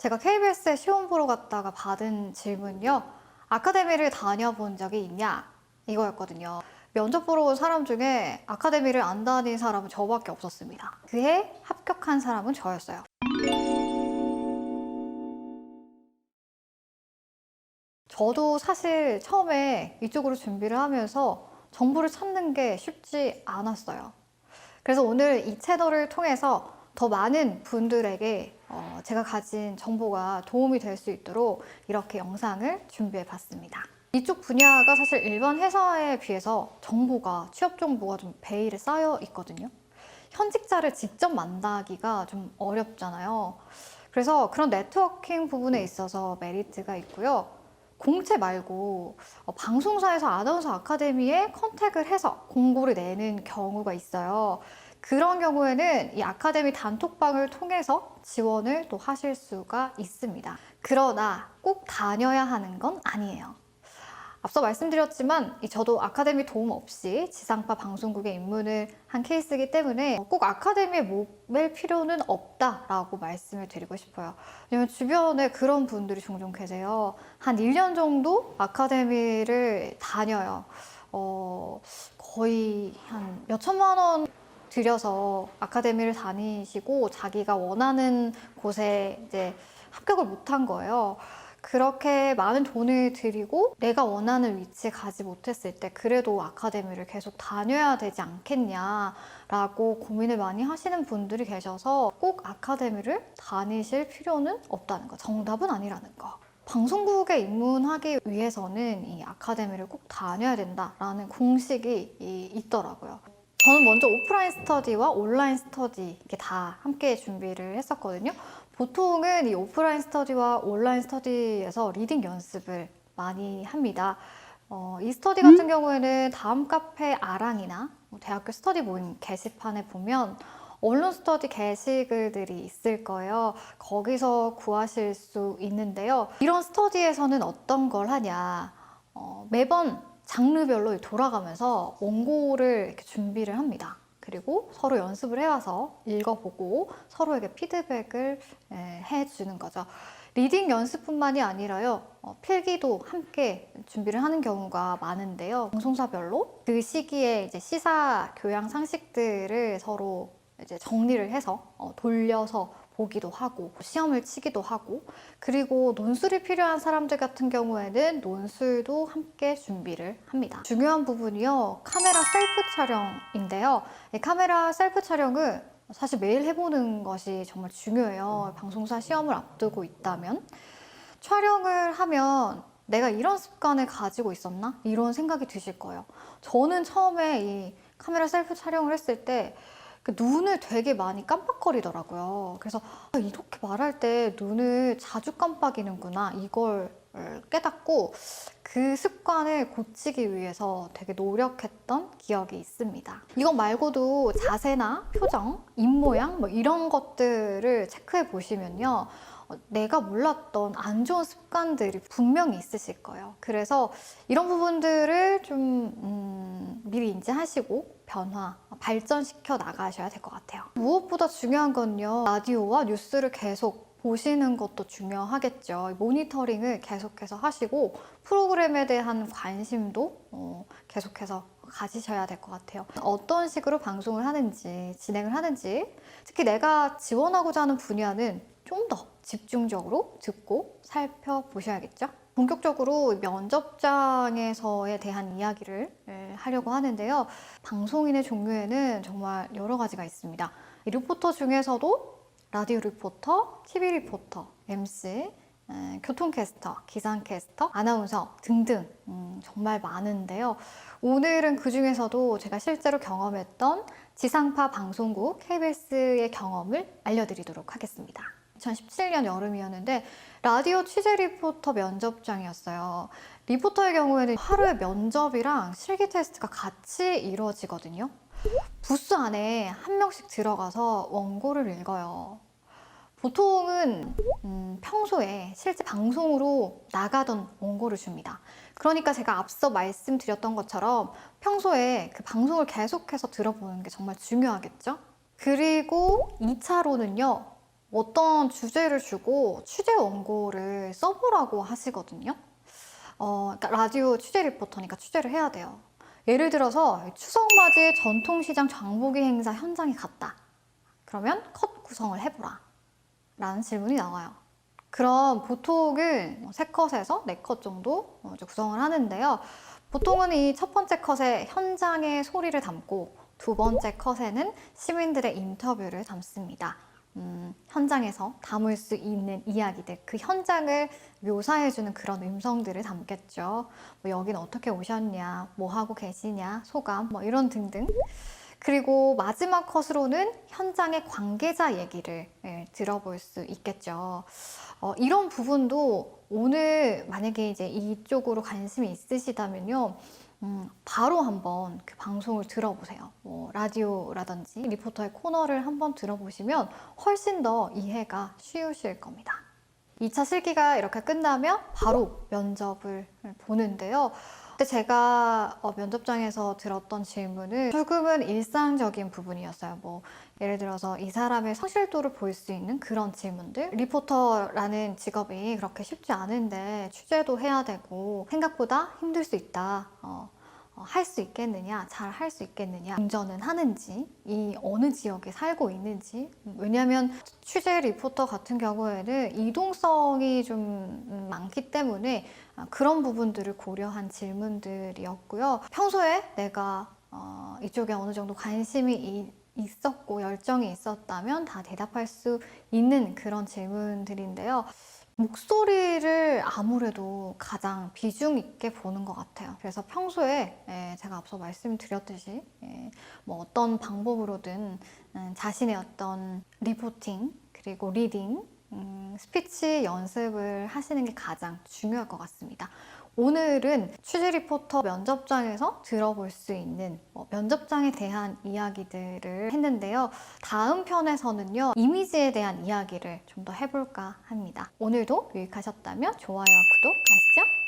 제가 KBS에 시험 보러 갔다가 받은 질문요. 아카데미를 다녀본 적이 있냐? 이거였거든요. 면접 보러 온 사람 중에 아카데미를 안 다닌 사람은 저밖에 없었습니다. 그해 합격한 사람은 저였어요. 저도 사실 처음에 이쪽으로 준비를 하면서 정보를 찾는 게 쉽지 않았어요. 그래서 오늘 이 채널을 통해서 더 많은 분들에게 제가 가진 정보가 도움이 될 수 있도록 이렇게 영상을 준비해 봤습니다. 이쪽 분야가 사실 일반 회사에 비해서 정보가, 취업 정보가 좀 베일에 쌓여 있거든요. 현직자를 직접 만나기가 좀 어렵잖아요. 그래서 그런 네트워킹 부분에 있어서 메리트가 있고요. 공채 말고 방송사에서 아나운서 아카데미에 컨택을 해서 공고를 내는 경우가 있어요. 그런 경우에는 이 아카데미 단톡방을 통해서 지원을 또 하실 수가 있습니다. 그러나 꼭 다녀야 하는 건 아니에요. 앞서 말씀드렸지만 저도 아카데미 도움 없이 지상파 방송국에 입문을 한 케이스이기 때문에 꼭 아카데미에 목맬 필요는 없다라고 말씀을 드리고 싶어요. 왜냐면 주변에 그런 분들이 종종 계세요. 한 1년 정도 아카데미를 다녀요. 거의 한 몇천만 원 들여서 아카데미를 다니시고 자기가 원하는 곳에 이제 합격을 못한 거예요. 그렇게 많은 돈을 들이고 내가 원하는 위치에 가지 못했을 때 그래도 아카데미를 계속 다녀야 되지 않겠냐라고 고민을 많이 하시는 분들이 계셔서 꼭 아카데미를 다니실 필요는 없다는 거, 정답은 아니라는 거. 방송국에 입문하기 위해서는 이 아카데미를 꼭 다녀야 된다라는 공식이 있더라고요. 저는 먼저 오프라인 스터디와 온라인 스터디 이렇게 다 함께 준비를 했었거든요. 보통은 이 오프라인 스터디와 온라인 스터디에서 리딩 연습을 많이 합니다. 이 스터디 같은 경우에는 다음 카페 아랑이나 대학교 스터디 모임 게시판에 보면 언론 스터디 게시글들이 있을 거예요. 거기서 구하실 수 있는데요. 이런 스터디에서는 어떤 걸 하냐. 매번 장르별로 돌아가면서 원고를 이렇게 준비를 합니다. 그리고 서로 연습을 해와서 읽어보고 서로에게 피드백을 해주는 거죠. 리딩 연습뿐만이 아니라요, 필기도 함께 준비를 하는 경우가 많은데요. 방송사별로 그 시기에 이제 시사 교양 상식들을 서로 이제 정리를 해서 돌려서 보기도 하고 시험을 치기도 하고, 그리고 논술이 필요한 사람들 같은 경우에는 논술도 함께 준비를 합니다. 중요한 부분이요, 카메라 셀프 촬영인데요. 이 카메라 셀프 촬영은 사실 매일 해보는 것이 정말 중요해요. 방송사 시험을 앞두고 있다면 촬영을 하면 내가 이런 습관을 가지고 있었나? 이런 생각이 드실 거예요. 저는 처음에 이 카메라 셀프 촬영을 했을 때 눈을 되게 많이 깜빡거리더라고요. 그래서 이렇게 말할 때 눈을 자주 깜빡이는구나, 이걸 깨닫고 그 습관을 고치기 위해서 되게 노력했던 기억이 있습니다. 이것 말고도 자세나 표정, 입모양 뭐 이런 것들을 체크해 보시면요, 내가 몰랐던 안 좋은 습관들이 분명히 있으실 거예요. 그래서 이런 부분들을 좀 미리 인지하시고 변화, 발전시켜 나가셔야 될 것 같아요. 무엇보다 중요한 건요, 라디오와 뉴스를 계속 보시는 것도 중요하겠죠. 모니터링을 계속해서 하시고 프로그램에 대한 관심도 계속해서 가지셔야 될 것 같아요. 어떤 식으로 방송을 하는지, 진행을 하는지, 특히 내가 지원하고자 하는 분야는 좀 더 집중적으로 듣고 살펴보셔야겠죠. 본격적으로 면접장에서에 대한 이야기를 하려고 하는데요. 방송인의 종류에는 정말 여러 가지가 있습니다. 이 리포터 중에서도 라디오 리포터, TV 리포터, MC, 교통캐스터, 기상캐스터, 아나운서 등등 정말 많은데요. 오늘은 그 중에서도 제가 실제로 경험했던 지상파 방송국 KBS의 경험을 알려드리도록 하겠습니다. 2017년 여름이었는데 라디오 취재 리포터 면접장이었어요. 리포터의 경우에는 하루에 면접이랑 실기 테스트가 같이 이루어지거든요. 부스 안에 한 명씩 들어가서 원고를 읽어요. 보통은 평소에 실제 방송으로 나가던 원고를 줍니다. 그러니까 제가 앞서 말씀드렸던 것처럼 평소에 그 방송을 계속해서 들어보는 게 정말 중요하겠죠? 그리고 2차로는요, 어떤 주제를 주고 취재 원고를 써보라고 하시거든요. 그러니까 라디오 취재 리포터니까 취재를 해야 돼요. 예를 들어서 추석맞이 전통시장 장보기 행사 현장에 갔다. 그러면 컷 구성을 해보라 라는 질문이 나와요. 그럼 보통은 3컷에서 4컷 정도 이제 구성을 하는데요. 보통은 이 첫 번째 컷에 현장의 소리를 담고 두 번째 컷에는 시민들의 인터뷰를 담습니다. 현장에서 담을 수 있는 이야기들, 그 현장을 묘사해주는 그런 음성들을 담겠죠. 뭐 여긴 어떻게 오셨냐, 뭐 하고 계시냐, 소감, 뭐 이런 등등. 그리고 마지막 컷으로는 현장의 관계자 얘기를 들어볼 수 있겠죠. 이런 부분도 오늘 만약에 이제 이쪽으로 관심이 있으시다면요. 바로 한번 그 방송을 들어보세요. 뭐 라디오라든지 리포터의 코너를 한번 들어보시면 훨씬 더 이해가 쉬우실 겁니다. 2차 실기가 이렇게 끝나면 바로 면접을 보는데요. 근데 제가 면접장에서 들었던 질문은 조금은 일상적인 부분이었어요. 뭐 예를 들어서 이 사람의 성실도를 볼 수 있는 그런 질문들. 리포터라는 직업이 그렇게 쉽지 않은데 취재도 해야 되고 생각보다 힘들 수 있다. 할 수 있겠느냐, 잘 할 수 있겠느냐, 운전은 하는지, 이 어느 지역에 살고 있는지. 왜냐하면 취재 리포터 같은 경우에는 이동성이 좀 많기 때문에 그런 부분들을 고려한 질문들이었고요. 평소에 내가 이쪽에 어느 정도 관심이 있었고 열정이 있었다면 다 대답할 수 있는 그런 질문들인데요. 목소리를 아무래도 가장 비중 있게 보는 것 같아요. 그래서 평소에 제가 앞서 말씀드렸듯이 뭐 어떤 방법으로든 자신의 어떤 리포팅 그리고 리딩, 스피치 연습을 하시는 게 가장 중요할 것 같습니다. 오늘은 취재 리포터 면접장에서 들어볼 수 있는 면접장에 대한 이야기들을 했는데요. 다음 편에서는요, 이미지에 대한 이야기를 좀 더 해볼까 합니다. 오늘도 유익하셨다면 좋아요와 구독 하시죠?